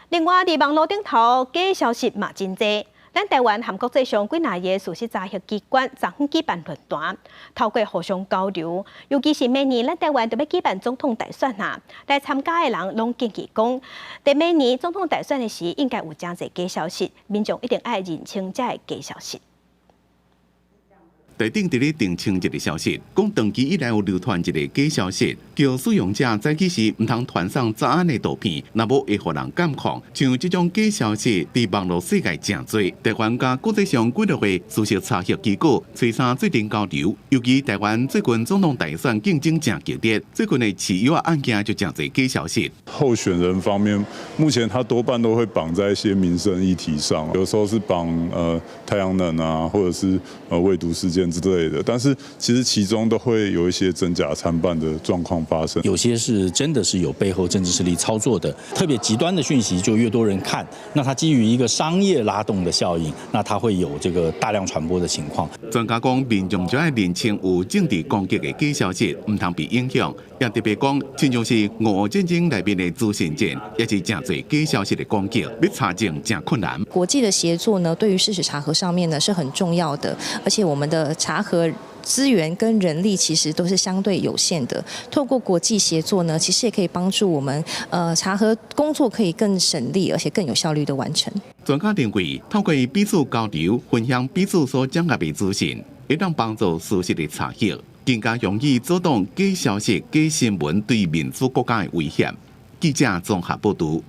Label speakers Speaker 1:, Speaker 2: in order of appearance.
Speaker 1: 另外，伫网络顶头假消息嘛真多。咱台湾和国际上几内个事实查核机关昨昏举办论坛，透过互相交流，尤其是明年咱台湾就要举办总统大选啊，来参加的人拢建议讲，在明年总统大选的时，应该有真侪假消息，民众一定爱认清这个假消息。
Speaker 2: 台顶伫咧澄清一个消息，讲长期以来有流传一个假消息，叫使用者早起时唔通传送早安的图片，若无会互人监控。像这种假消息，伫网络世界真多。台湾甲国际上几多个事实查核机构催生最近交流，尤其台湾最近总统大选竞争真激烈，最近的持有案件就真侪假消息。
Speaker 3: 候选人方面，目前他多半都会绑在一些民生议题上，有时候是绑太阳能啊，或者是未毒事件之类的，但是其实其中都会有一些真假参半的状况发生。
Speaker 4: 有些是真的是有背后政治势力操作的，特别极端的讯息就越多人看，那它基于一个商业拉动的效应，那它会有这个大量传播的情况。
Speaker 2: 专家讲，民众就要认清有政治攻击的假消息，唔通被影响。也特别讲，亲像是俄乌战争内面的资讯战，也是真侪假消息的攻击，要查证真困难。
Speaker 5: 国际的协作呢，对于事实查核上面呢是很重要的，而且我们的查核资源跟人力其实都是相对有限的。透过国际协作呢，其实也可以帮助我们查核工作可以更省力，而且更有效率的完成。
Speaker 2: 专家认为，透过彼此交流、分享彼此所掌握的资讯，会当帮助事实的查核，更加容易阻挡假消息、假新闻对民主国家的威胁。记者综合报道。